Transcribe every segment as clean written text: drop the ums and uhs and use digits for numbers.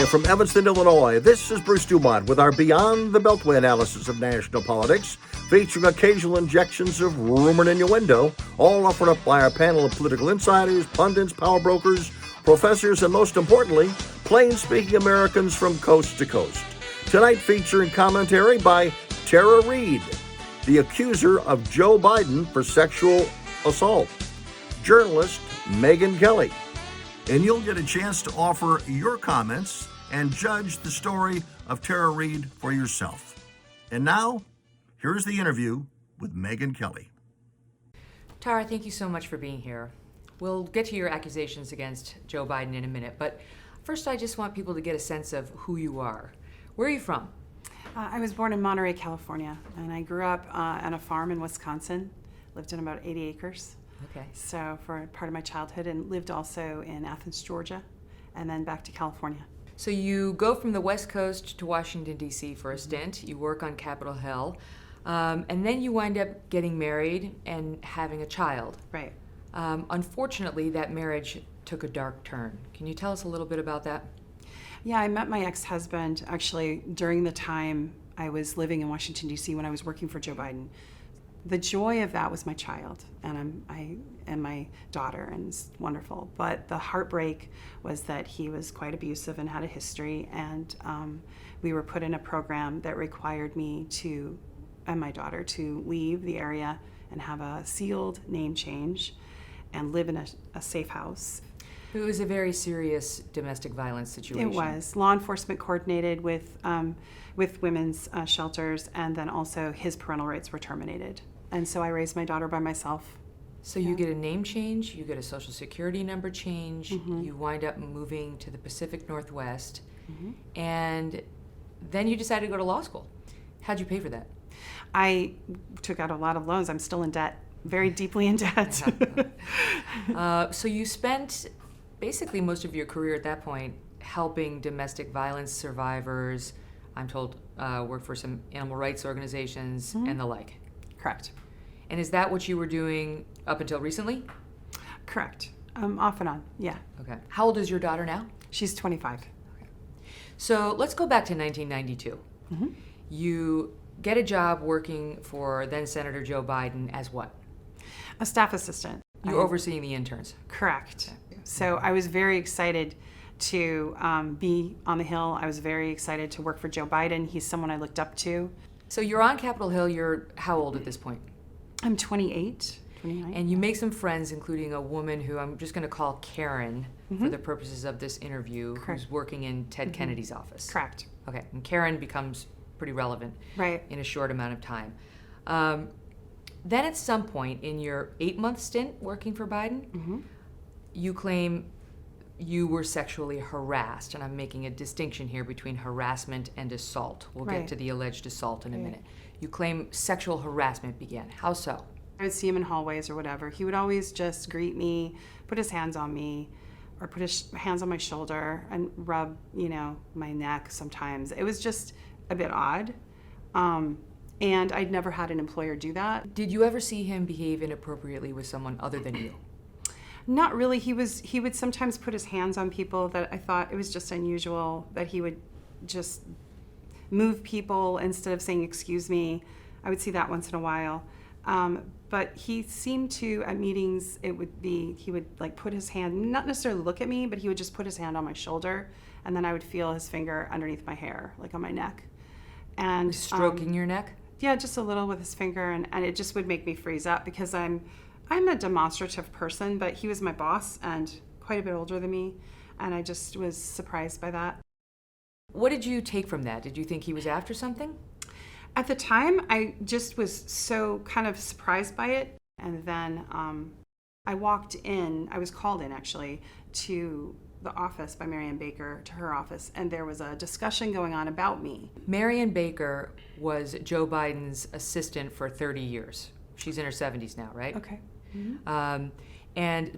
Live from Evanston, Illinois, this is Bruce DuMont with our Beyond the Beltway analysis of national politics, featuring occasional injections of rumor and innuendo, all offered up by our panel of political insiders, pundits, power brokers, professors, and most importantly, plain-speaking Americans from coast to coast. Tonight featuring commentary by Tara Reade, the accuser of Joe Biden for sexual assault, journalist Meghan Kelly. And you'll get a chance to offer your comments and judge the story of Tara Reade for yourself. And now, here's the interview with Meghan Kelly. Tara, thank you so much for being here. We'll get to your accusations against Joe Biden in a minute, but first I just want people to get a sense of who you are. Where are you from? I was born in Monterey, California, and I grew up on a farm in Wisconsin, lived in about 80 acres. Okay. So for part of my childhood, and lived also in Athens, Georgia, and then back to California. So you go from the West Coast to Washington, D.C. for a stint. You work on Capitol Hill, and then you wind up getting married and having a child. Right. Unfortunately, that marriage took a dark turn. Can you tell us a little bit about that? Yeah, I met my ex-husband actually during the time I was living in Washington, D.C. when I was working for Joe Biden. The joy of that was my child, and my daughter, and it's wonderful. But the heartbreak was that he was quite abusive and had a history, and we were put in a program that required me and my daughter to leave the area and have a sealed name change and live in a safe house. It was a very serious domestic violence situation. It was. Law enforcement coordinated with women's shelters, and then also his parental rights were terminated. And so I raised my daughter by myself. So you get a name change, you get a social security number change, you wind up moving to the Pacific Northwest, and then you decided to go to law school. How'd you pay for that? I took out a lot of loans. I'm still in debt, very deeply in debt. So you spent basically most of your career at that point helping domestic violence survivors, I'm told, work for some animal rights organizations and the like. Correct. And is that what you were doing up until recently? Correct. Off and on, yeah. Okay. How old is your daughter now? She's 25. Okay. So let's go back to 1992. You get a job working for then Senator Joe Biden as what? A staff assistant. You're overseeing the interns. Correct. So I was very excited to be on the Hill. I was very excited to work for Joe Biden. He's someone I looked up to. So you're on Capitol Hill. You're how old at this point? I'm 28, 29. And you make some friends, including a woman who I'm just going to call Karen for the purposes of this interview, who's working in Ted Kennedy's office. Correct. Okay. And Karen becomes pretty relevant in a short amount of time. Then at some point in your 8-month stint working for Biden, you claim you were sexually harassed, and I'm making a distinction here between harassment and assault. We'll get to the alleged assault in a minute. You claim sexual harassment began. How so? I would see him in hallways or whatever. He would always just greet me, put his hands on me, or put his hands on my shoulder and rub, my neck sometimes. It was just a bit odd. And I'd never had an employer do that. Did you ever see him behave inappropriately with someone other than you? Not really. He would sometimes put his hands on people that I thought it was just unusual, that he would just move people instead of saying, excuse me. I would see that once in a while. But he seemed to, at meetings, he would like put his hand, not necessarily look at me, but he would just put his hand on my shoulder, and then I would feel his finger underneath my hair, like on my neck. And stroking your neck? Yeah, just a little with his finger, and it just would make me freeze up because I'm a demonstrative person, but he was my boss and quite a bit older than me, and I just was surprised by that. What did you take from that? Did you think he was after something? At the time, I just was so kind of surprised by it, and then I was called in actually to the office by Marianne Baker, to her office, and there was a discussion going on about me. Marianne Baker was Joe Biden's assistant for 30 years. She's in her 70s now, right? Okay.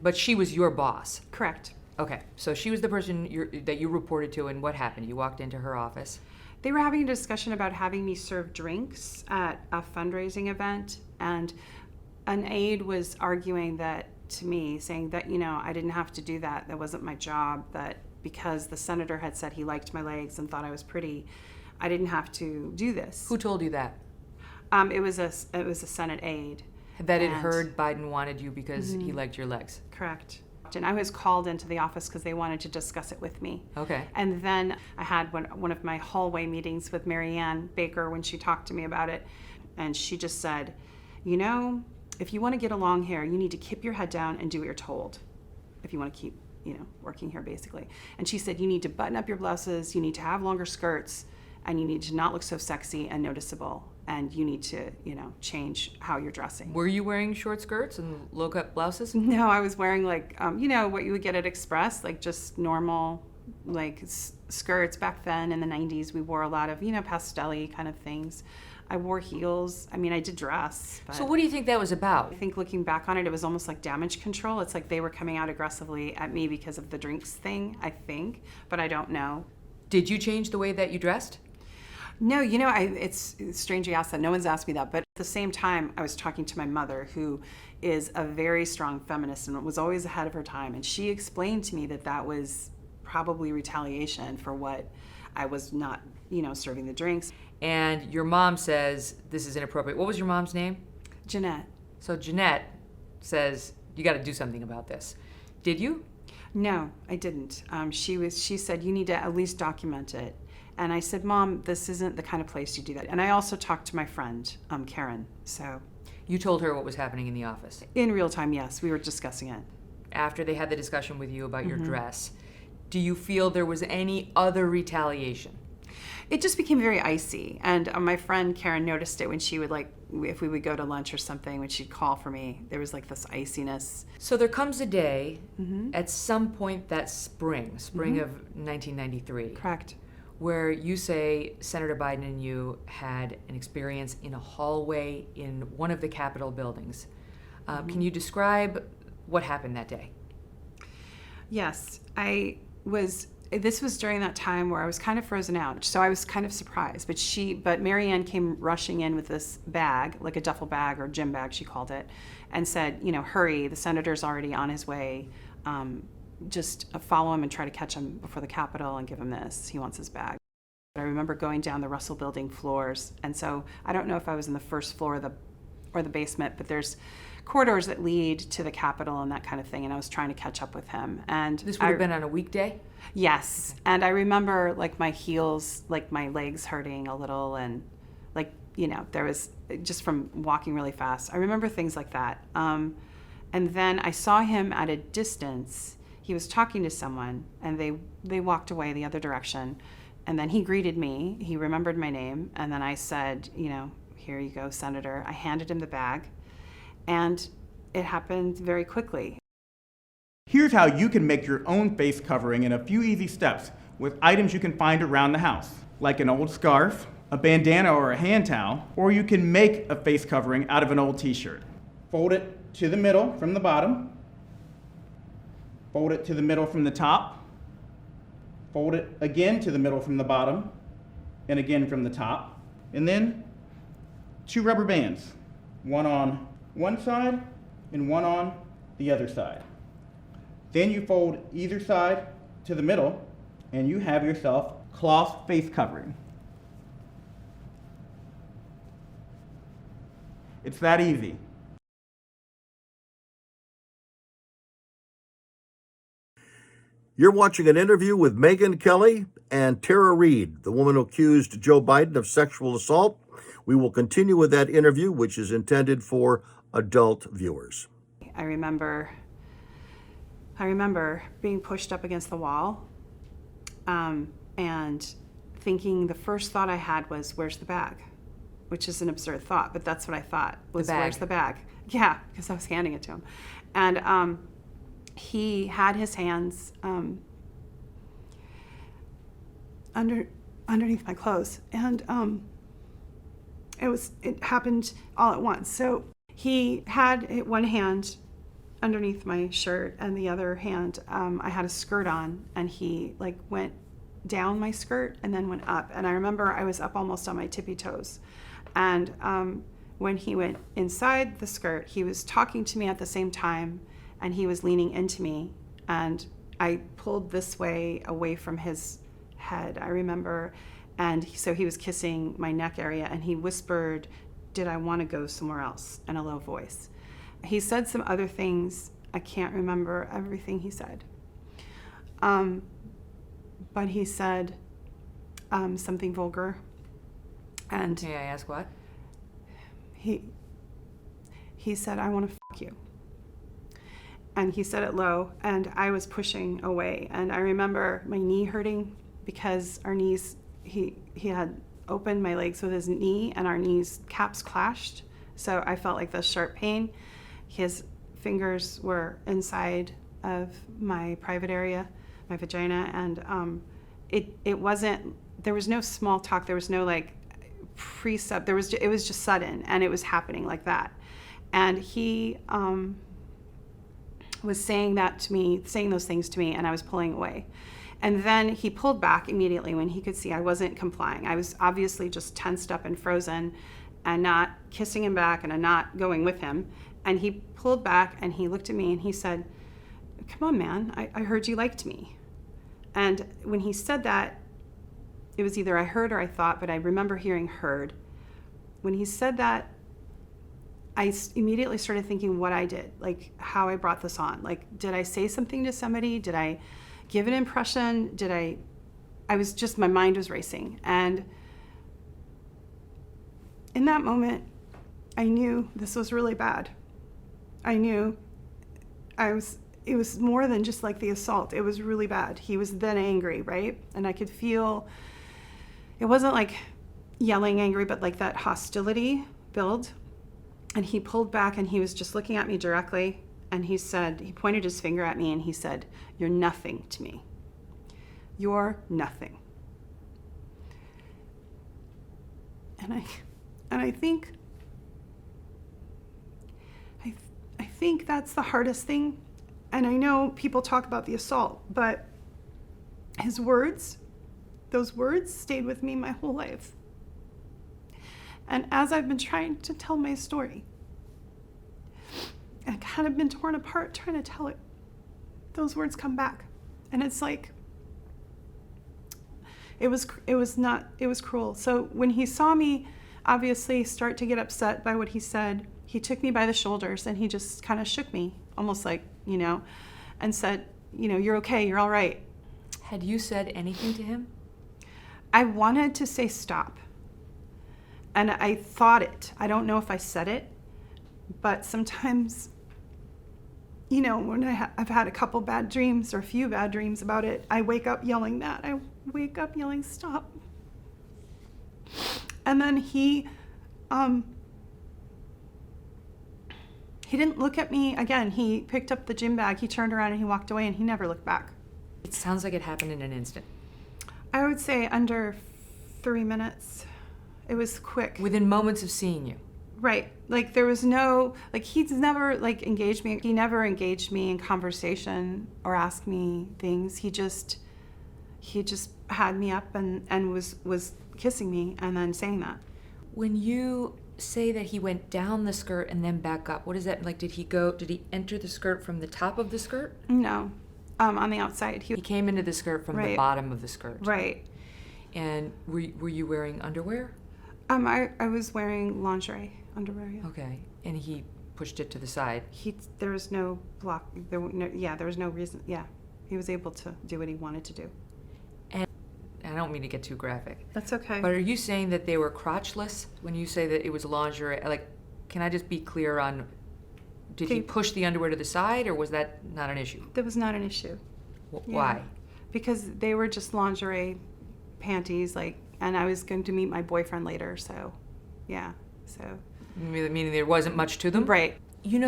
But she was your boss. Correct. Okay, so she was the person that you reported to, and what happened? You walked into her office? They were having a discussion about having me serve drinks at a fundraising event, and an aide was arguing that to me, saying that, I didn't have to do that. That wasn't my job, that because the senator had said he liked my legs and thought I was pretty, I didn't have to do this. Who told you that? It was a Senate aide. That it heard Biden wanted you because he liked your legs. Correct. And I was called into the office because they wanted to discuss it with me. Okay. And then I had one of my hallway meetings with Marianne Baker when she talked to me about it. And she just said, you know, if you want to get along here, you need to keep your head down and do what you're told. If you want to keep, working here, basically. And she said, you need to button up your blouses, you need to have longer skirts, and you need to not look so sexy and noticeable. And you need to, change how you're dressing. Were you wearing short skirts and low-cut blouses? No, I was wearing what you would get at Express, like just normal, skirts. Back then in the 90s, we wore a lot of, pastel-y kind of things. I wore heels. I mean, I did dress. But so what do you think that was about? I think looking back on it, it was almost like damage control. It's like they were coming out aggressively at me because of the drinks thing, I think, but I don't know. Did you change the way that you dressed? No, it's strange you asked that. No one's asked me that. But at the same time, I was talking to my mother, who is a very strong feminist and was always ahead of her time. And she explained to me that was probably retaliation for what I was not, serving the drinks. And your mom says this is inappropriate. What was your mom's name? Jeanette. So Jeanette says, you got to do something about this. Did you? No, I didn't. She said, you need to at least document it. And I said, Mom, this isn't the kind of place you do that. And I also talked to my friend, Karen. So you told her what was happening in the office? In real time, yes. We were discussing it. After they had the discussion with you about your dress, do you feel there was any other retaliation? It just became very icy. And my friend Karen noticed it when she would, if we would go to lunch or something, when she'd call for me, there was this iciness. So there comes a day, at some point that spring of 1993. Correct. Where you say Senator Biden and you had an experience in a hallway in one of the Capitol buildings. Can you describe what happened that day? Yes, this was during that time where I was kind of frozen out, so I was kind of surprised. But Marianne came rushing in with this bag, like a duffel bag or gym bag, she called it, and said, hurry, the senator's already on his way. Just follow him and try to catch him before the Capitol and give him this. He wants his bag. I remember going down the Russell Building floors, and so I don't know if I was in the first floor or the basement, but there's corridors that lead to the Capitol and that kind of thing, and I was trying to catch up with him. And this would have been on a weekday? Yes, and I remember my heels, my legs hurting a little, and there was just from walking really fast. I remember things like that. And then I saw him at a distance. He was talking to someone, and they walked away the other direction. And then he greeted me. He remembered my name. And then I said, here you go, Senator. I handed him the bag. And it happened very quickly. Here's how you can make your own face covering in a few easy steps with items you can find around the house, like an old scarf, a bandana or a hand towel, or you can make a face covering out of an old t-shirt. Fold it to the middle from the bottom. Fold it to the middle from the top. Fold it again to the middle from the bottom, and again from the top. And then 2 rubber bands, one on one side and one on the other side. Then you fold either side to the middle, and you have yourself cloth face covering. It's that easy. You're watching an interview with Meghan Kelly and Tara Reade, the woman who accused Joe Biden of sexual assault. We will continue with that interview, which is intended for adult viewers. I remember being pushed up against the wall and thinking the first thought I had was, where's the bag? Which is an absurd thought, but that's what I thought was, where's the bag? Yeah, because I was handing it to him. And he had his hands underneath my clothes, and it happened all at once. So he had one hand underneath my shirt, and the other hand I had a skirt on, and he went down my skirt and then went up. And I remember I was up almost on my tippy toes. And when he went inside the skirt, he was talking to me at the same time, and he was leaning into me, and I pulled this way away from his head, I remember. And so he was kissing my neck area, and he whispered, "Did I want to go somewhere else?" in a low voice. He said some other things. I can't remember everything he said. But he said something vulgar. And May I ask what? he said, "I want to fuck you." And he said it low, and I was pushing away. And I remember my knee hurting because our knees, he had opened my legs with his knee, and our knees caps clashed. So I felt like this sharp pain. His fingers were inside of my private area, my vagina, and it wasn't, there was no small talk, there was no like precept, it was just sudden, and it was happening like that. And he was saying those things to me, and I was pulling away. And then he pulled back immediately when he could see I wasn't complying. I was obviously just tensed up and frozen and not kissing him back and not going with him. And he pulled back and he looked at me and he said, "Come on, man, I heard you liked me." And when he said that, it was either I heard or I thought, but I remember hearing heard. When he said that, I immediately started thinking what I did, like how I brought this on. Like, did I say something to somebody? Did I give an impression? My mind was racing. And in that moment, I knew this was really bad. I knew it was more than just like the assault. It was really bad. He was then angry, right? And I could feel, it wasn't like yelling angry, but like that hostility build. And he pulled back and he was just looking at me directly. And he pointed his finger at me and he said, "You're nothing to me. You're nothing." And I think that's the hardest thing. And I know people talk about the assault, but those words stayed with me my whole life. And as I've been trying to tell my story, I've kind of been torn apart trying to tell it, those words come back. And it's like, it was cruel. So when he saw me obviously start to get upset by what he said, he took me by the shoulders and he just kind of shook me, almost like, and said, "You're okay, you're all right." Had you said anything to him? I wanted to say stop. And I thought it. I don't know if I said it, but sometimes, when I've had a couple bad dreams or a few bad dreams about it, I wake up yelling that. I wake up yelling stop. And then he didn't look at me again. He picked up the gym bag, he turned around and he walked away and he never looked back. It sounds like it happened in an instant. I would say under 3 minutes. It was quick. Within moments of seeing you. Right. Like there was no, like he's never engaged me. He never engaged me in conversation or asked me things. He just had me up and was kissing me and then saying that. When you say that he went down the skirt and then back up, what is that like? Did he enter the skirt from the top of the skirt? No. On the outside. He came into the skirt from the bottom of the skirt. Right. And were you wearing underwear? I was wearing lingerie, underwear. Yeah. Okay. And he pushed it to the side. There was no block. There was no reason. Yeah. He was able to do what he wanted to do. And I don't mean to get too graphic. That's okay. But are you saying that they were crotchless when you say that it was lingerie? Like, can I just be clear on, did he push the underwear to the side or was that not an issue? That was not an issue. Why? Because they were just lingerie panties, and I was going to meet my boyfriend later, so, yeah, so. Meaning there wasn't much to them? Right.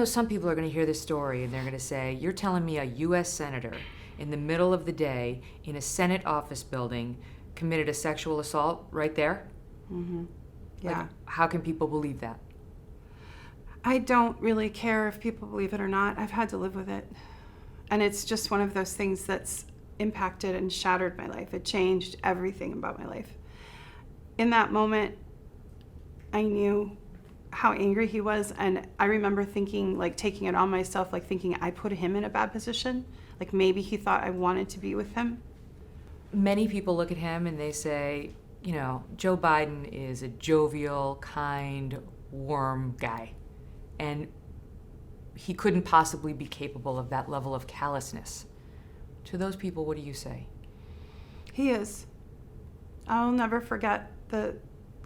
Some people are going to hear this story and they're going to say, you're telling me a U.S. senator in the middle of the day in a Senate office building committed a sexual assault right there? Mm-hmm. Yeah. How can people believe that? I don't really care if people believe it or not. I've had to live with it. And it's just one of those things that's impacted and shattered my life. It changed everything about my life. In that moment, I knew how angry he was. And I remember thinking, like, taking it on myself, like thinking I put him in a bad position. Like maybe he thought I wanted to be with him. Many people look at him and they say, you know, Joe Biden is a jovial, kind, warm guy. And he couldn't possibly be capable of that level of callousness. To those people, what do you say? He is. I'll never forget the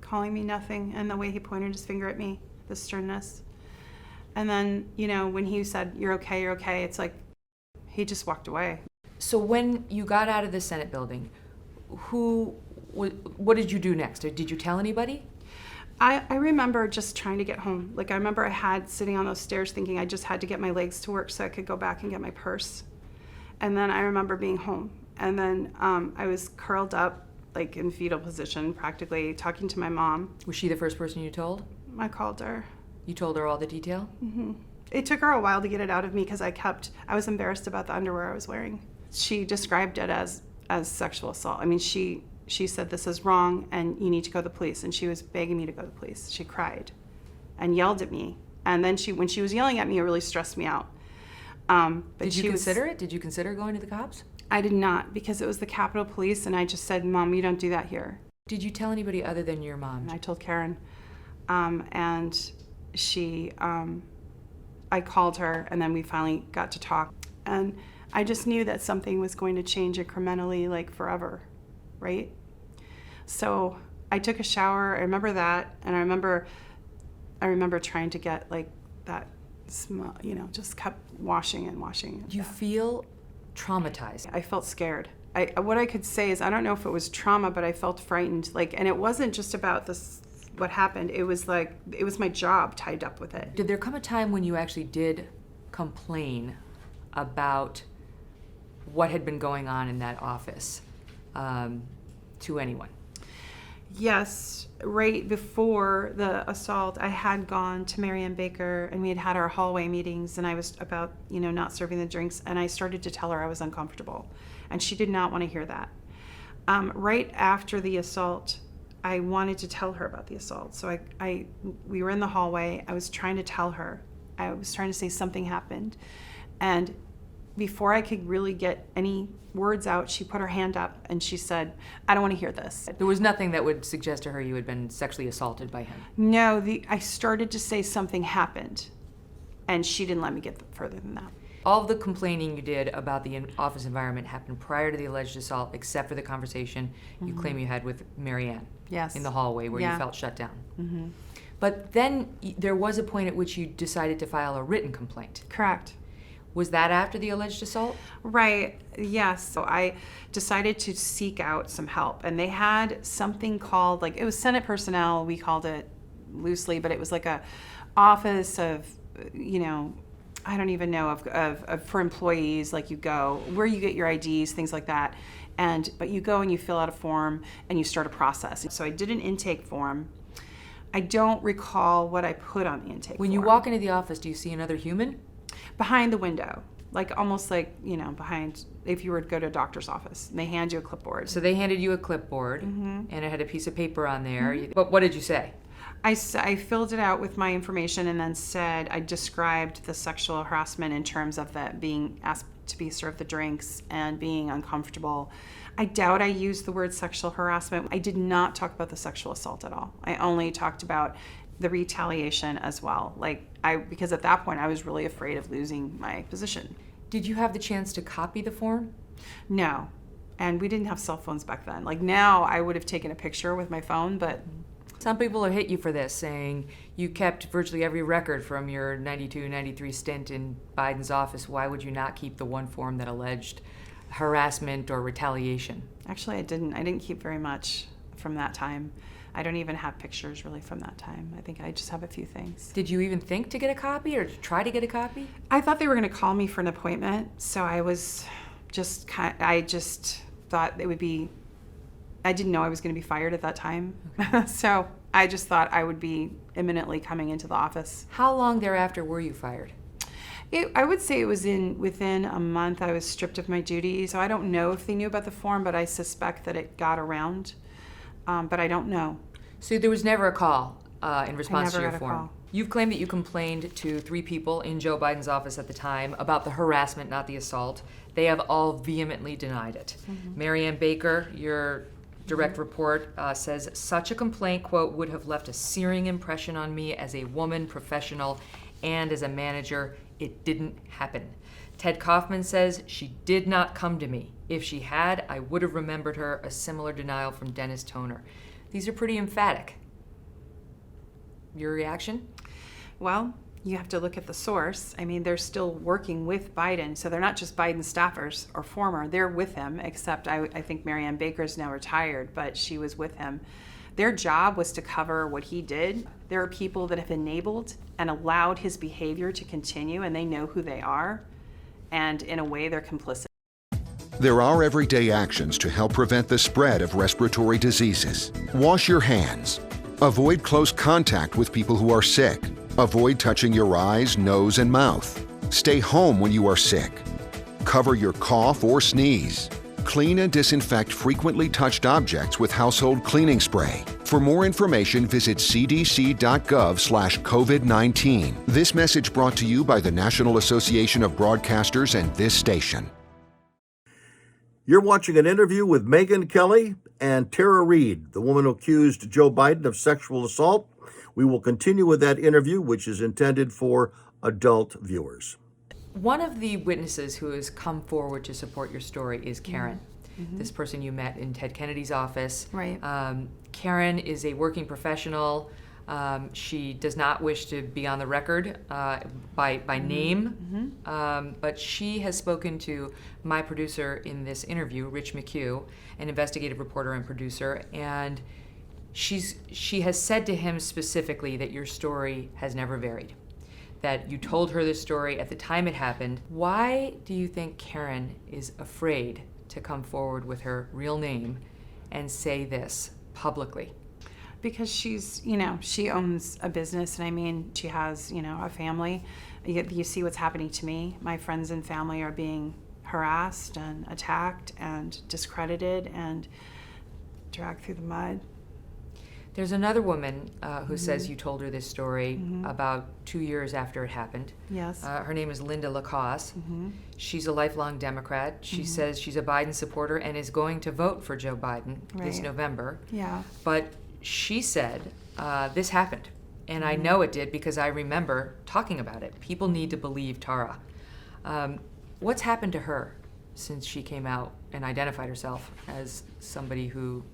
calling me nothing and the way he pointed his finger at me, the sternness. And then, you know, when he said, you're okay, it's like he just walked away. So when you got out of the Senate building, what did you do next? Did you tell anybody? I remember just trying to get home. Like, I remember I had sitting on those stairs thinking I just had to get my legs to work so I could go back and get my purse. And then I remember being home. And then I was curled up, like in fetal position, practically talking to my mom. Was she the first person you told? I called her. You told her all the detail? Mm-hmm. It took her a while to get it out of me because I was embarrassed about the underwear I was wearing. She described it as sexual assault. I mean, she said, this is wrong and you need to go to the police. And she was begging me to go to the police. She cried and yelled at me. And then when she was yelling at me, it really stressed me out. But did you consider it? Did you consider going to the cops? I did not, because it was the Capitol Police, and I just said, Mom, you don't do that here. Did you tell anybody other than your mom? And I told Karen. And I called her, and then we finally got to talk. And I just knew that something was going to change incrementally, like forever, right? So I took a shower. I remember that, and I remember trying to get like that smell, you know, just kept washing and washing. Do you feel traumatized? I felt scared. What I could say is I don't know if it was trauma, but I felt frightened. Like, and it wasn't just about this, what happened. It was like, it was my job tied up with it. Did there come a time when you actually did complain about what had been going on in that office to anyone? Yes, right before the assault, I had gone to Mary Ann Baker and we had our hallway meetings, and I was about, you know, not serving the drinks, and I started to tell her I was uncomfortable, and she did not want to hear that. Right after the assault, I wanted to tell her about the assault. So we were in the hallway. I was trying to tell her. I was trying to say something happened, and before I could really get any words out, she put her hand up and she said, I don't want to hear this. There was nothing that would suggest to her you had been sexually assaulted by him? No, I started to say something happened, and she didn't let me get further than that. All of the complaining you did about the office environment happened prior to the alleged assault, except for the conversation you claim you had with Mary Ann. Yes. In the hallway where Yeah. you felt shut down. Mm-hmm. But then there was a point at which you decided to file a written complaint. Correct. Was that after the alleged assault? Right, yes. So I decided to seek out some help, and they had something called, like, it was Senate personnel, we called it loosely, but it was like a office of, you know, I don't even know, of for employees, like you go, where you get your IDs, things like that. But you go and you fill out a form and you start a process. So I did an intake form. I don't recall what I put on the intake When form. you walk into the office, do you see another human? Behind the window, like almost like, you know, behind, if you were to go to a doctor's office, and they hand you a clipboard. So they handed you a clipboard, and it had a piece of paper on there. But what did you say? I filled it out with my information and then said, I described the sexual harassment in terms of that being asked to be served the drinks and being uncomfortable. I doubt I used the word sexual harassment. I did not talk about the sexual assault at all. I only talked about the retaliation as well. Because at that point I was really afraid of losing my position. Did you have the chance to copy the form? No. And we didn't have cell phones back then. Like now I would have taken a picture with my phone, but Some people have hit you for this, saying you kept virtually every record from your 92-93 stint in Biden's office. Why would you not keep the one form that alleged harassment or retaliation? actually I didn't keep very much from that time. I don't even have pictures really from that time. I think I just have a few things. Did you even think to get a copy or to try to get a copy? I thought they were going to call me for an appointment, so I just thought it would be, I didn't know I was going to be fired at that time. Okay. So I just thought I would be imminently coming into the office. How long thereafter were you fired? I would say it was within a month I was stripped of my duties. So I don't know if they knew about the form, but I suspect that it got around. But I don't know. So there was never a call in response to your I never got a form? call. You've claimed that you complained to 3 people in Joe Biden's office at the time about the harassment, not the assault. They have all vehemently denied it. Marianne Baker, your direct report, says, such a complaint, quote, would have left a searing impression on me as a woman, professional, and as a manager. It didn't happen. Ted Kaufman says, she did not come to me. If she had, I would have remembered her. A similar denial from Dennis Toner. These are pretty emphatic. Your reaction? Well, you have to look at the source. I mean, they're still working with Biden, so they're not just Biden staffers or former. They're with him, except I think Marianne Baker's now retired, but she was with him. Their job was to cover what he did. There are people that have enabled and allowed his behavior to continue, and they know who they are, and in a way, they're complicit. There are everyday actions to help prevent the spread of respiratory diseases. Wash your hands. Avoid close contact with people who are sick. Avoid touching your eyes, nose, and mouth. Stay home when you are sick. Cover your cough or sneeze. Clean and disinfect frequently touched objects with household cleaning spray. For more information, visit cdc.gov/COVID-19. This message brought to you by the National Association of Broadcasters and this station. You're watching an interview with Meghan Kelly and Tara Reade, the woman who accused Joe Biden of sexual assault. We will continue with that interview, which is intended for adult viewers. One of the witnesses who has come forward to support your story is Karen, this person you met in Ted Kennedy's office. Right. Karen is a working professional. She does not wish to be on the record by name, but she has spoken to my producer in this interview, Rich McHugh, an investigative reporter and producer, and she has said to him specifically that your story has never varied, that you told her this story at the time it happened. Why do you think Karen is afraid to come forward with her real name and say this publicly? Because she's, she owns a business, and I mean, she has, a family. You see what's happening to me. My friends and family are being harassed and attacked and discredited and dragged through the mud. There's another woman who says you told her this story about 2 years after it happened. Yes. Her name is Linda Lacoste. She's a lifelong Democrat. She says she's a Biden supporter and is going to vote for Joe Biden this November. Yeah. But she said this happened, and I know it did because I remember talking about it. People need to believe Tara. What's happened to her since she came out and identified herself as somebody who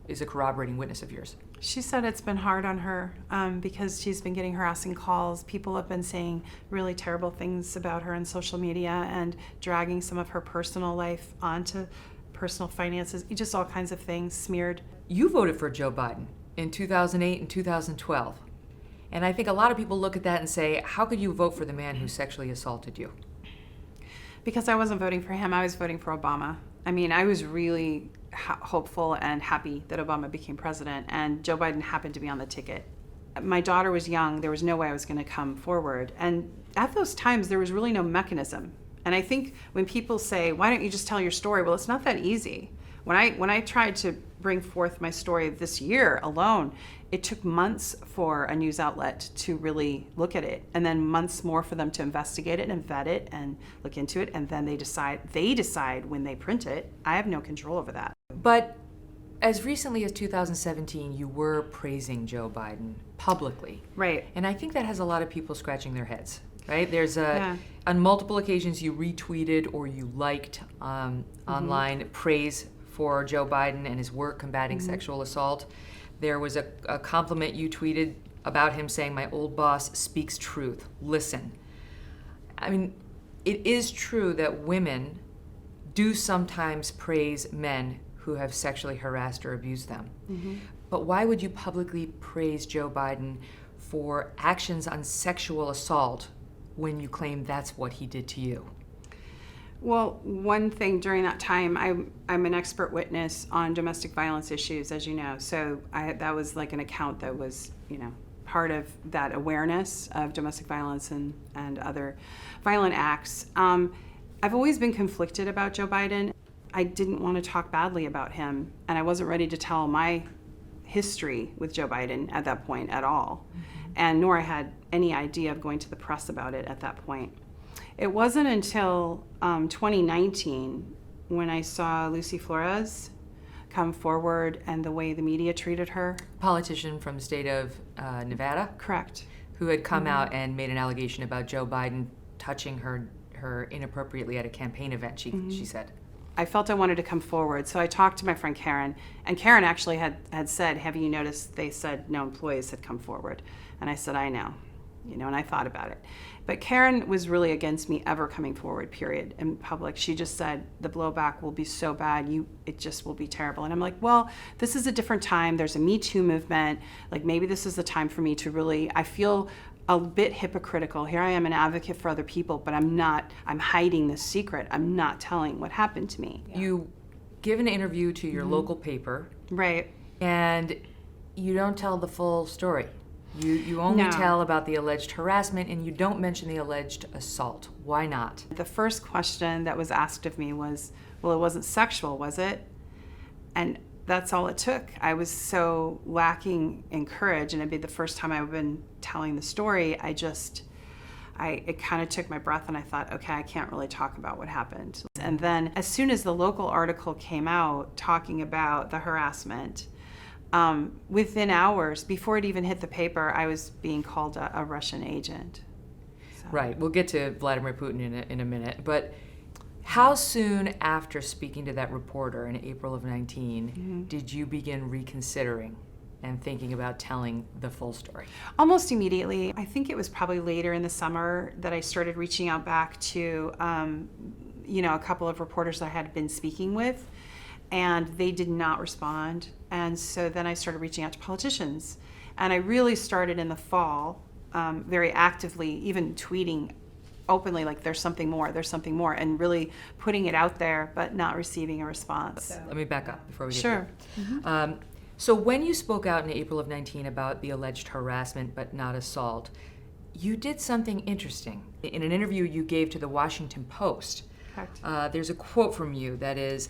is a corroborating witness of yours? She said it's been hard on her because she's been getting harassing calls. People have been saying really terrible things about her on social media and dragging some of her personal life onto personal finances, just all kinds of things smeared. You voted for Joe Biden in 2008 and 2012. And I think a lot of people look at that and say, how could you vote for the man who sexually assaulted you? Because I wasn't voting for him, I was voting for Obama. I mean, I was really hopeful and happy that Obama became president, and Joe Biden happened to be on the ticket. My daughter was young. There was no way I was going to come forward. And at those times, there was really no mechanism. And I think when people say, why don't you just tell your story? Well, it's not that easy. When I tried to bring forth my story this year alone, it took months for a news outlet to really look at it, and then months more for them to investigate it and vet it and look into it, and then they decide when they print it. I have no control over that. But as recently as 2017, you were praising Joe Biden publicly. Right. And I think that has a lot of people scratching their heads, right? There's on multiple occasions you retweeted or you liked online praise for Joe Biden and his work combating sexual assault. There was a compliment you tweeted about him saying, "My old boss speaks truth. Listen." I mean, it is true that women do sometimes praise men who have sexually harassed or abused them. But why would you publicly praise Joe Biden for actions on sexual assault when you claim that's what he did to you? Well, one thing during that time, I'm an expert witness on domestic violence issues, as you know. So that was like an account that was, part of that awareness of domestic violence and other violent acts. I've always been conflicted about Joe Biden. I didn't want to talk badly about him, and I wasn't ready to tell my history with Joe Biden at that point at all. and nor I had any idea of going to the press about it at that point. It wasn't until 2019 when I saw Lucy Flores come forward and the way the media treated her. Politician from the state of Nevada. Correct. Who had come out and made an allegation about Joe Biden touching her inappropriately at a campaign event, she said. I felt I wanted to come forward, so I talked to my friend Karen, and Karen actually had said, have you noticed they said no employees had come forward? And I said, I know, and I thought about it. But Karen was really against me ever coming forward, period, in public. She just said, the blowback will be so bad, it just will be terrible. And I'm like, well, this is a different time. There's a Me Too movement. Like, maybe this is the time for me to really, I feel a bit hypocritical. Here I am, an advocate for other people, but I'm hiding this secret. I'm not telling what happened to me. Yeah. You give an interview to your local paper. Right. And you don't tell the full story. You only tell about the alleged harassment, and you don't mention the alleged assault. Why not? The first question that was asked of me was, well, it wasn't sexual, was it? And that's all it took. I was so lacking in courage, and it'd be the first time I've been telling the story. It kind of took my breath, and I thought, okay, I can't really talk about what happened. And then as soon as the local article came out talking about the harassment, within hours, before it even hit the paper, I was being called a Russian agent. So. Right. We'll get to Vladimir Putin in a minute. But how soon after speaking to that reporter in April of 19 did you begin reconsidering and thinking about telling the full story? Almost immediately. I think it was probably later in the summer that I started reaching out back to, a couple of reporters that I had been speaking with, and they did not respond. And so then I started reaching out to politicians. And I really started in the fall, very actively, even tweeting openly, like, there's something more, and really putting it out there, but not receiving a response. So. Let me back up before we get Sure. there. So when you spoke out in April of 19 about the alleged harassment but not assault, you did something interesting. In an interview you gave to the Washington Post, Correct. There's a quote from you that is,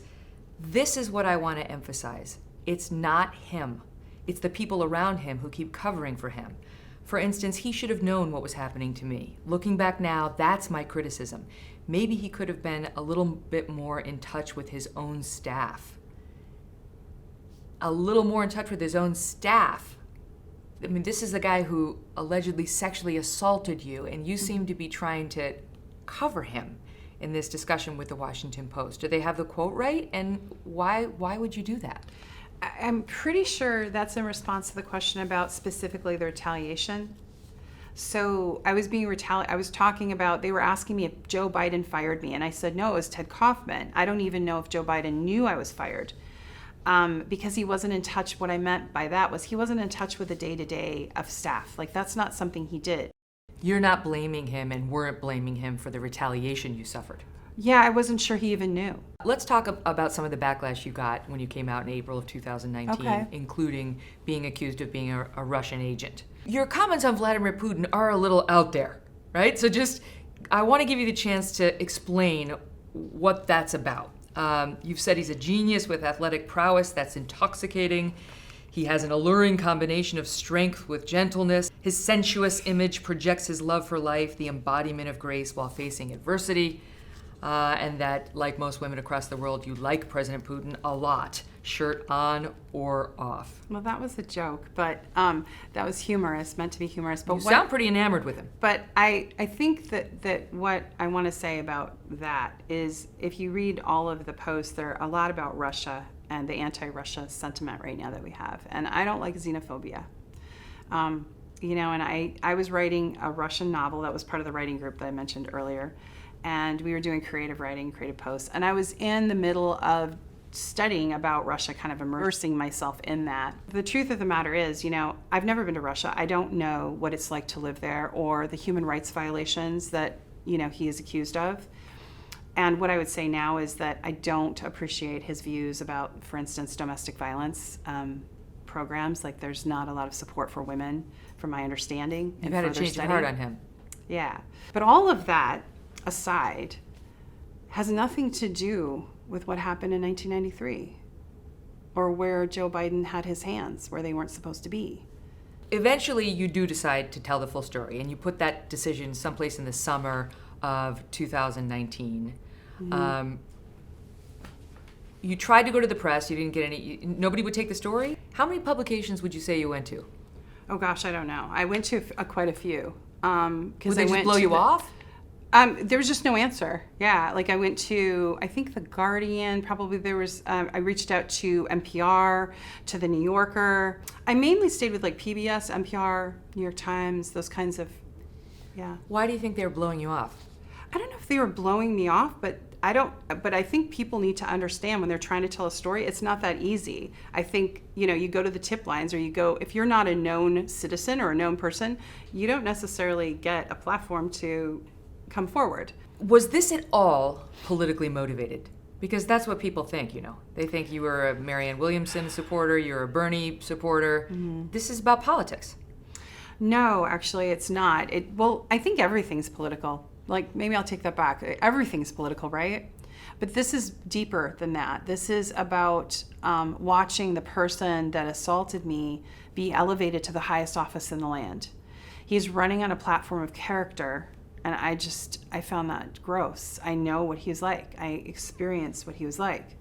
"This is what I want to emphasize. It's not him. It's the people around him who keep covering for him. For instance, he should have known what was happening to me. Looking back now, that's my criticism. Maybe he could have been a little bit more in touch with his own staff." A little more in touch with his own staff. I mean, this is the guy who allegedly sexually assaulted you, and you seem to be trying to cover him in this discussion with the Washington Post. Do they have the quote right? And why would you do that? I'm pretty sure that's in response to the question about specifically the retaliation. So I was being I was talking about, they were asking me if Joe Biden fired me, and I said, no, it was Ted Kaufman. I don't even know if Joe Biden knew I was fired. Because he wasn't in touch. What I meant by that was he wasn't in touch with the day-to-day of staff. Like, that's not something he did. You're not blaming him and weren't blaming him for the retaliation you suffered. Yeah, I wasn't sure he even knew. Let's talk about some of the backlash you got when you came out in April of 2019, including being accused of being a Russian agent. Your comments on Vladimir Putin are a little out there, right? So I want to give you the chance to explain what that's about. You've said he's a genius with athletic prowess that's intoxicating. He has an alluring combination of strength with gentleness. His sensuous image projects his love for life, the embodiment of grace while facing adversity. And that, like most women across the world, you like President Putin a lot, shirt on or off. Well, that was a joke, but that was humorous, meant to be humorous. But you sound pretty enamored with him. But I think that what I want to say about that is, if you read all of the posts, there are a lot about Russia and the anti-Russia sentiment right now that we have. And I don't like xenophobia. And I was writing a Russian novel that was part of the writing group that I mentioned earlier. And we were doing creative writing, creative posts. And I was in the middle of studying about Russia, kind of immersing myself in that. The truth of the matter is, I've never been to Russia. I don't know what it's like to live there or the human rights violations that, he is accused of. And what I would say now is that I don't appreciate his views about, for instance, domestic violence programs. Like, there's not a lot of support for women, from my understanding. You've had to change your heart on him. Yeah. But all of that aside has nothing to do with what happened in 1993 or where Joe Biden had his hands where they weren't supposed to be. Eventually, you do decide to tell the full story, and you put that decision someplace in the summer of 2019. You tried to go to the press. You didn't get any. Nobody would take the story. How many publications would you say you went to? Oh gosh, I don't know. I went to quite a few. Would they just blow you off? There was just no answer. Yeah, like I went to, I think The Guardian, probably there was, I reached out to NPR, to The New Yorker. I mainly stayed with like PBS, NPR, New York Times, those kinds of, yeah. Why do you think they were blowing you off? I don't know if they were blowing me off, but I think people need to understand when they're trying to tell a story, it's not that easy. I think, you go to the tip lines or you go, if you're not a known citizen or a known person, you don't necessarily get a platform to come forward. Was this at all politically motivated? Because that's what people think, They think you were a Marianne Williamson supporter, you're a Bernie supporter. Mm-hmm. This is about politics. No, actually, it's not. Well, I think everything's political. Like, maybe I'll take that back. Everything's political, right? But this is deeper than that. This is about watching the person that assaulted me be elevated to the highest office in the land. He's running on a platform of character. And I found that gross. I know what he was like. I experienced what he was like.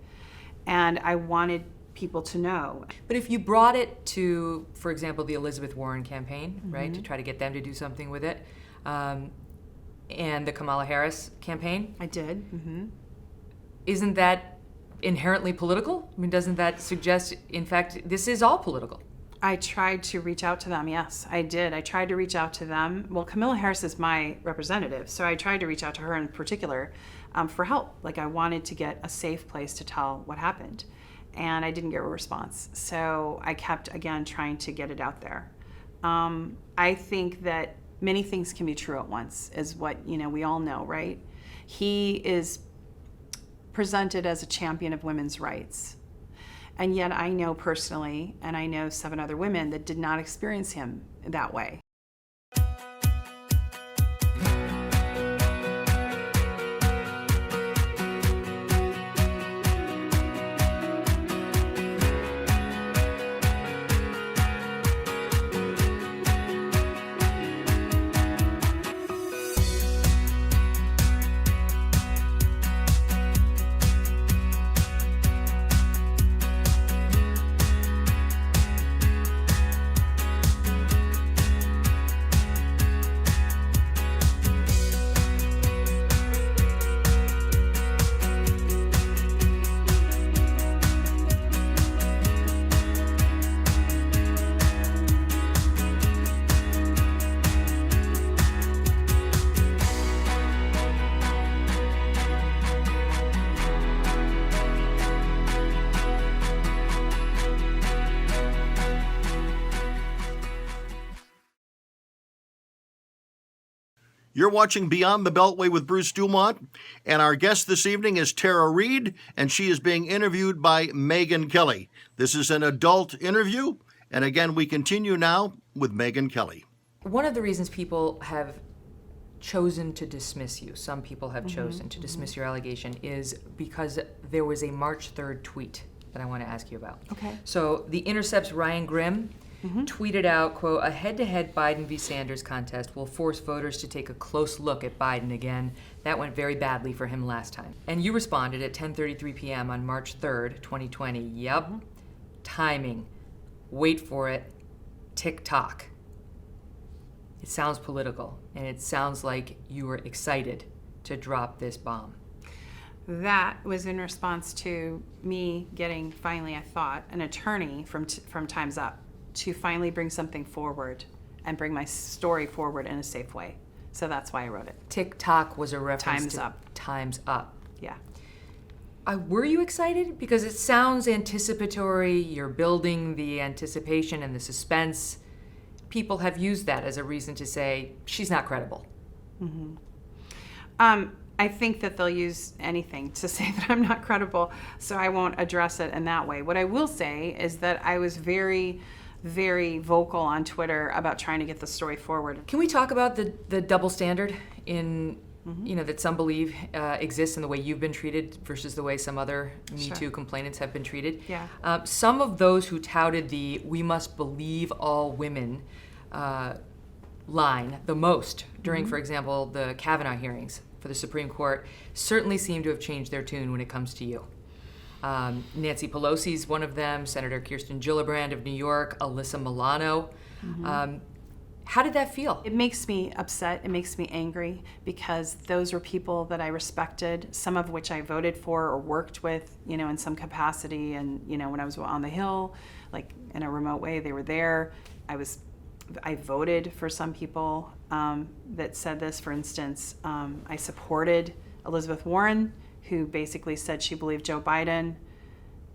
And I wanted people to know. But if you brought it to, for example, the Elizabeth Warren campaign, right, to try to get them to do something with it, and the Kamala Harris campaign. I did. Mm-hmm. Isn't that inherently political? I mean, doesn't that suggest, in fact, this is all political? I tried to reach out to them, yes, I did. I tried to reach out to them. Well, Kamala Harris is my representative, so I tried to reach out to her in particular for help. Like, I wanted to get a safe place to tell what happened, and I didn't get a response. So I kept, again, trying to get it out there. I think that many things can be true at once, is what, we all know, right? He is presented as a champion of women's rights. And yet I know personally, and I know 7 other women that did not experience him that way. You're watching Beyond the Beltway with Bruce DuMont, and our guest this evening is Tara Reade, and she is being interviewed by Meghan Kelly. This is an adult interview, and again, we continue now with Meghan Kelly. One of the reasons people have chosen to dismiss you, some people have chosen to dismiss your allegation, is because there was a March 3rd tweet that I want to ask you about. Okay. So The Intercept's Ryan Grimm tweeted out, quote, "A head-to-head Biden v. Sanders contest will force voters to take a close look at Biden again. That went very badly for him last time." And you responded at 10:33 p.m. on March 3rd, 2020. Yep. Timing. Wait for it. Tick-tock. It sounds political, and it sounds like you were excited to drop this bomb. That was in response to me getting, finally, I thought, an attorney from Time's Up to finally bring something forward and bring my story forward in a safe way. So that's why I wrote it. TikTok was a reference Time's to Up. Time's Up. Yeah. Were you excited? Because it sounds anticipatory. You're building the anticipation and the suspense. People have used that as a reason to say, she's not credible. I think that they'll use anything to say that I'm not credible, so I won't address it in that way. What I will say is that I was very, very vocal on Twitter about trying to get the story forward. Can we talk about the double standard in, that some believe exists in the way you've been treated versus the way some other Me Too complainants have been treated? Yeah. Some of those who touted the "we must believe all women" line the most during, for example, the Kavanaugh hearings for the Supreme Court certainly seem to have changed their tune when it comes to you. Nancy Pelosi's one of them, Senator Kirsten Gillibrand of New York, Alyssa Milano. How did that feel? It makes me upset. It makes me angry because those were people that I respected, some of which I voted for or worked with, in some capacity. And, when I was on the Hill, like in a remote way, they were there. I voted for some people that said this. For instance, I supported Elizabeth Warren, who basically said she believed Joe Biden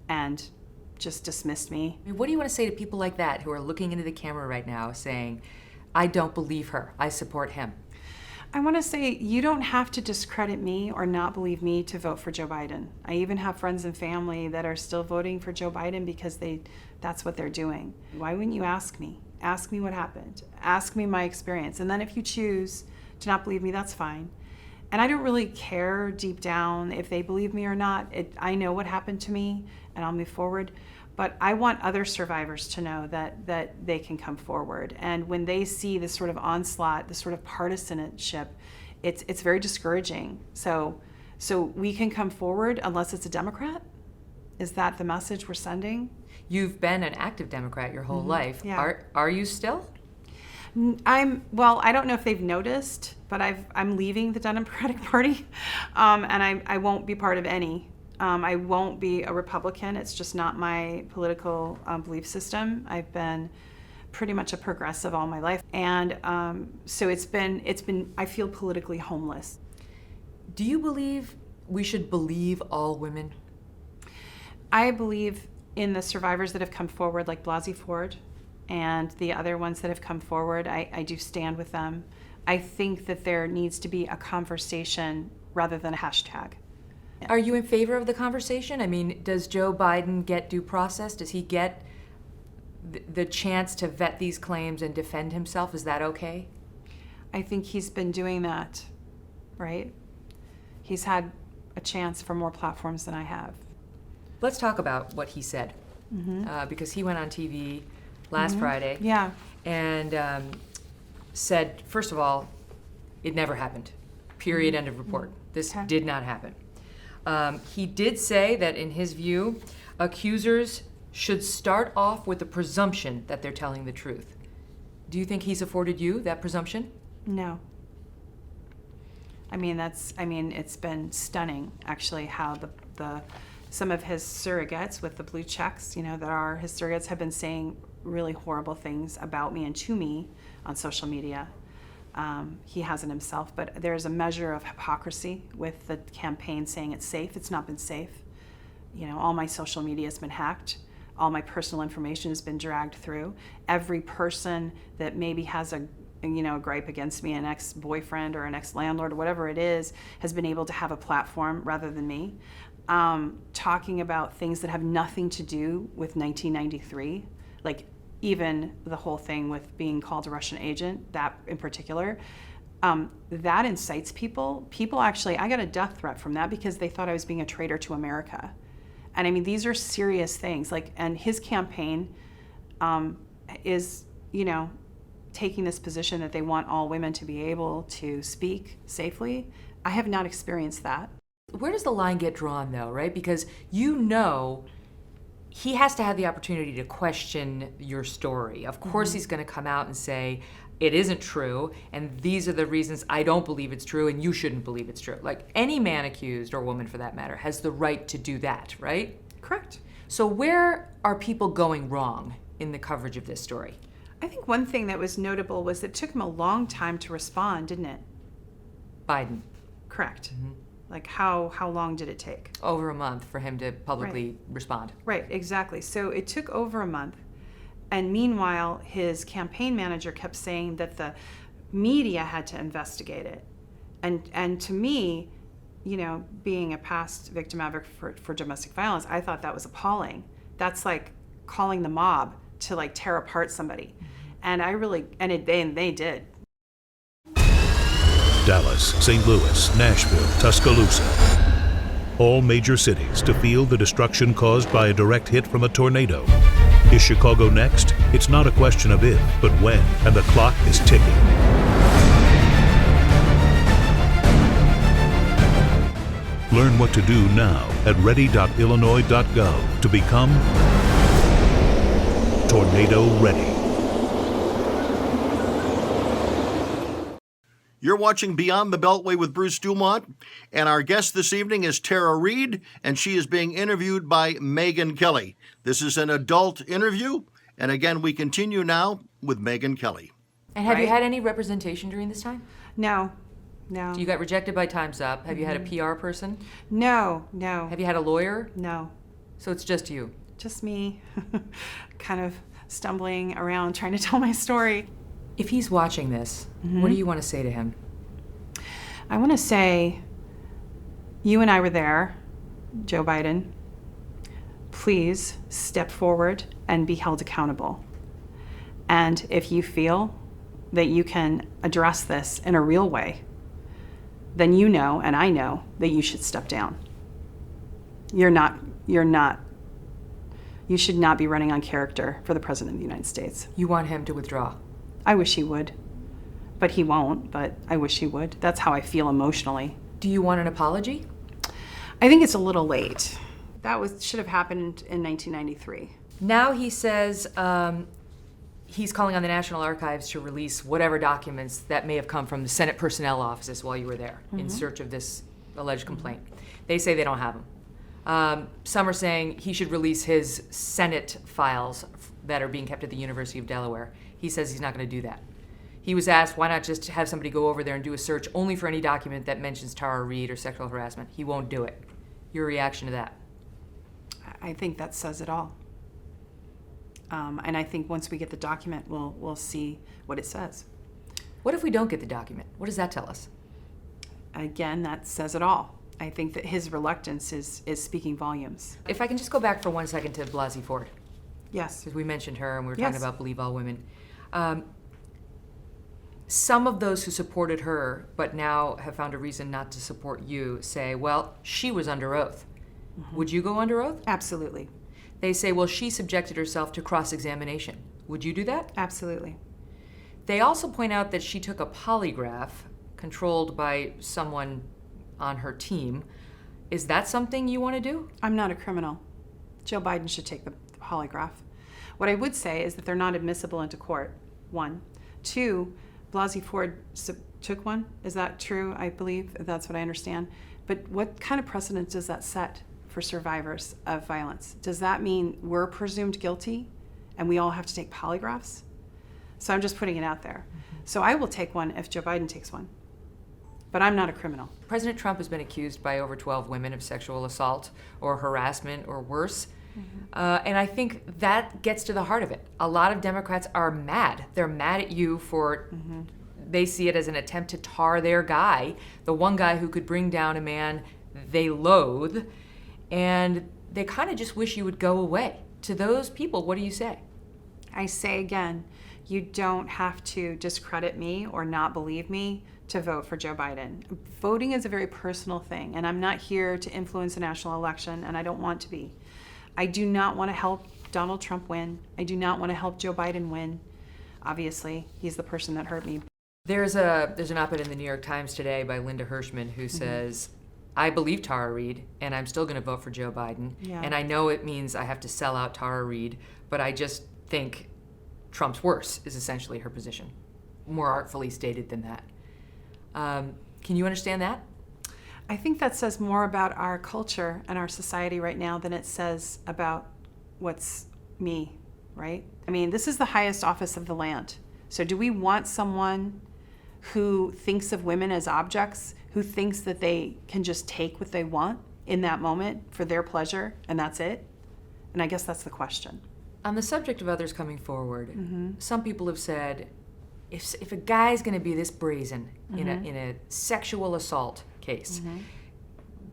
and just dismissed me. I mean, what do you want to say to people like that who are looking into the camera right now saying, I don't believe her, I support him? I want to say you don't have to discredit me or not believe me to vote for Joe Biden. I even have friends and family that are still voting for Joe Biden because that's what they're doing. Why wouldn't you ask me? Ask me what happened. Ask me my experience. And then if you choose to not believe me, that's fine. And I don't really care deep down if they believe me or not. I know what happened to me and I'll move forward. But I want other survivors to know that they can come forward. And when they see this sort of onslaught, this sort of partisanship, it's very discouraging. So we can come forward unless it's a Democrat? Is that the message we're sending? You've been an active Democrat your whole life. Yeah. Are you still? Well, I don't know if they've noticed, but I'm leaving the Democratic Party, and I won't be part of any. I won't be a Republican. It's just not my political belief system. I've been pretty much a progressive all my life, and so it's been. I feel politically homeless. Do you believe we should believe all women? I believe in the survivors that have come forward, like Blasey Ford, and the other ones that have come forward. I do stand with them. I think that there needs to be a conversation rather than a hashtag. Are you in favor of the conversation? I mean, does Joe Biden get due process? Does he get the chance to vet these claims and defend himself? Is that okay? I think he's been doing that, right? He's had a chance for more platforms than I have. Let's talk about what he said, because he went on TV last Friday and said, first of all, it never happened. Period, end of report. This did not happen. He did say that, in his view, accusers should start off with the presumption that they're telling the truth. Do you think he's afforded you that presumption? No. I mean, it's been stunning, actually, how some of his surrogates with the blue checks, that are his surrogates, have been saying really horrible things about me and to me on social media. He hasn't himself, but there's a measure of hypocrisy with the campaign saying it's safe. It's not been safe. All my social media has been hacked. All my personal information has been dragged through. Every person that maybe has a gripe against me, an ex-boyfriend or an ex-landlord or whatever it is, has been able to have a platform rather than me. Talking about things that have nothing to do with 1993, like even the whole thing with being called a Russian agent, that in particular, that incites people. People actually, I got a death threat from that because they thought I was being a traitor to America. And I mean, these are serious things. And his campaign is, taking this position that they want all women to be able to speak safely. I have not experienced that. Where does the line get drawn, though, right? Because he has to have the opportunity to question your story. Of course he's going to come out and say, it isn't true, and these are the reasons I don't believe it's true, and you shouldn't believe it's true. Like, any man accused, or woman for that matter, has the right to do that, right? Correct. So where are people going wrong in the coverage of this story? I think one thing that was notable was it took him a long time to respond, didn't it? Biden. Correct. Like, how long did it take? Over a month for him to publicly respond. Right, exactly. So it took over a month. And meanwhile, his campaign manager kept saying that the media had to investigate it. And to me, being a past victim advocate for domestic violence, I thought that was appalling. That's like calling the mob to tear apart somebody. And they did. Dallas, St. Louis, Nashville, Tuscaloosa. All major cities to feel the destruction caused by a direct hit from a tornado. Is Chicago next? It's not a question of if, but when, and the clock is ticking. Learn what to do now at ready.illinois.gov to become tornado ready. You're watching Beyond the Beltway with Bruce DuMont, and our guest this evening is Tara Reade, and she is being interviewed by Meghan Kelly. This is an adult interview, and again, we continue now with Meghan Kelly. And have you had any representation during this time? No. So you got rejected by Time's Up. Have you had a PR person? No. Have you had a lawyer? No. So it's just you? Just me, kind of stumbling around trying to tell my story. If he's watching this, what do you want to say to him? I want to say, you and I were there, Joe Biden. Please step forward and be held accountable. And if you feel that you can address this in a real way, then you know, and I know, that you should step down. You should not be running on character for the President of the United States. You want him to withdraw? I wish he would, but he won't, but I wish he would. That's how I feel emotionally. Do you want an apology? I think it's a little late. Should have happened in 1993. Now he says he's calling on the National Archives to release whatever documents that may have come from the Senate Personnel Offices while you were there in search of this alleged complaint. They say they don't have them. Some are saying he should release his Senate files that are being kept at the University of Delaware. He says he's not going to do that. He was asked, why not just have somebody go over there and do a search only for any document that mentions Tara Reade or sexual harassment. He won't do it. Your reaction to that? I think that says it all. And I think once we get the document, we'll see what it says. What if we don't get the document? What does that tell us? Again, that says it all. I think that his reluctance is speaking volumes. If I can just go back for 1 second to Blasey Ford. Yes. Because we mentioned her and we were Yes. talking about Believe All Women. Some of those who supported her but now have found a reason not to support you say, well, she was under oath. Would you go under oath? Absolutely. They say, well, she subjected herself to cross-examination. Would you do that? Absolutely. They also point out that she took a polygraph controlled by someone on her team. Is that something you want to do? I'm not a criminal. Joe Biden should take the polygraph. What I would say is that they're not admissible into court, 1. 2, Blasey Ford took one. Is that true? I believe that's what I understand. But what kind of precedent does that set for survivors of violence? Does that mean we're presumed guilty and we all have to take polygraphs? So I'm just putting it out there. So I will take one if Joe Biden takes one. But I'm not a criminal. President Trump has been accused by over 12 women of sexual assault or harassment or worse. And I think that gets to the heart of it. A lot of Democrats are mad. They're mad at you for, they see it as an attempt to tar their guy, the one guy who could bring down a man they loathe, and they kind of just wish you would go away. To those people, what do you say? I say again, you don't have to discredit me or not believe me to vote for Joe Biden. Voting is a very personal thing, and I'm not here to influence a national election, and I don't want to be. I do not want to help Donald Trump win. I do not want to help Joe Biden win. Obviously, he's the person that hurt me. There's an op-ed in the New York Times today by Linda Hirschman who says, I believe Tara Reade, and I'm still going to vote for Joe Biden. Yeah. And I know it means I have to sell out Tara Reade, but I just think Trump's worse is essentially her position. More artfully stated than that. Can you understand that? I think that says more about our culture and our society right now than it says about what's me, right? I mean, this is the highest office of the land. So do we want someone who thinks of women as objects, who thinks that they can just take what they want in that moment for their pleasure, and that's it? And I guess that's the question. On the subject of others coming forward, some people have said, if a guy's going to be this brazen in a sexual assault case,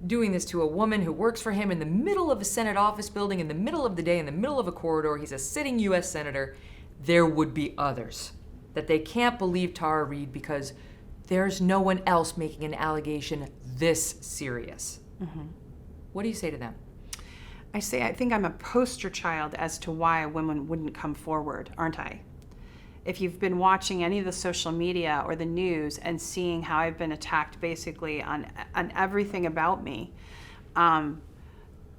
doing this to a woman who works for him in the middle of a Senate office building, in the middle of the day, in the middle of a corridor, he's a sitting U.S. senator, there would be others. That they can't believe Tara Reade because there's no one else making an allegation this serious. What do you say to them? I think I'm a poster child as to why a woman wouldn't come forward, aren't I? If you've been watching any of the social media or the news and seeing how I've been attacked basically on everything about me,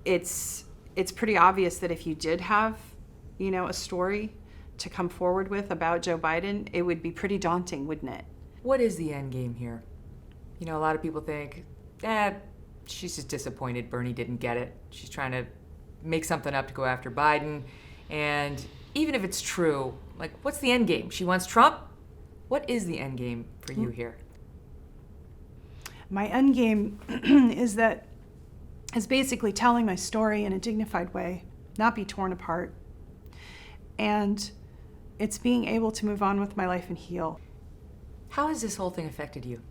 it's pretty obvious that if you did have, a story to come forward with about Joe Biden, it would be pretty daunting, wouldn't it? What is the end game here? A lot of people think, she's just disappointed Bernie didn't get it. She's trying to make something up to go after Biden. And even if it's true, what's the end game? She wants Trump? What is the end game for you here? My end game is basically telling my story in a dignified way, not be torn apart. And it's being able to move on with my life and heal. How has this whole thing affected you?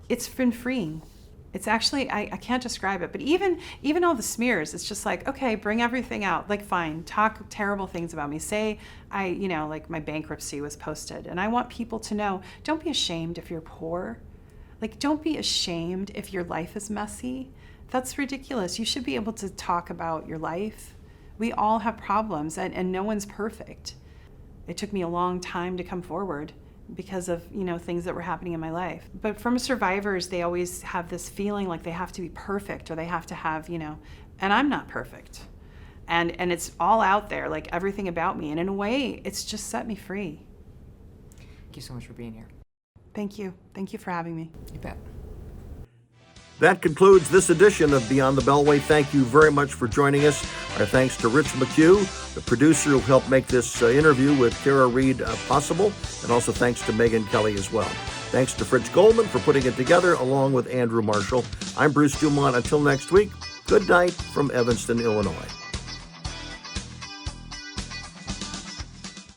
It's been freeing. It's actually, I can't describe it, but even all the smears, it's just okay, bring everything out. Fine, talk terrible things about me. Say my bankruptcy was posted. And I want people to know, don't be ashamed if you're poor. Don't be ashamed if your life is messy. That's ridiculous. You should be able to talk about your life. We all have problems, and no one's perfect. It took me a long time to come forward because of, things that were happening in my life. But from survivors, they always have this feeling like they have to be perfect, or they have to have, and I'm not perfect. And it's all out there, everything about me. And in a way, it's just set me free. Thank you so much for being here. Thank you. Thank you for having me. You bet. That concludes this edition of Beyond the Beltway. Thank you very much for joining us. Our thanks to Rich McHugh, the producer who helped make this interview with Tara Reade possible, and also thanks to Meghan Kelly as well. Thanks to Fritz Goldman for putting it together, along with Andrew Marshall. I'm Bruce DuMont. Until next week, good night from Evanston, Illinois.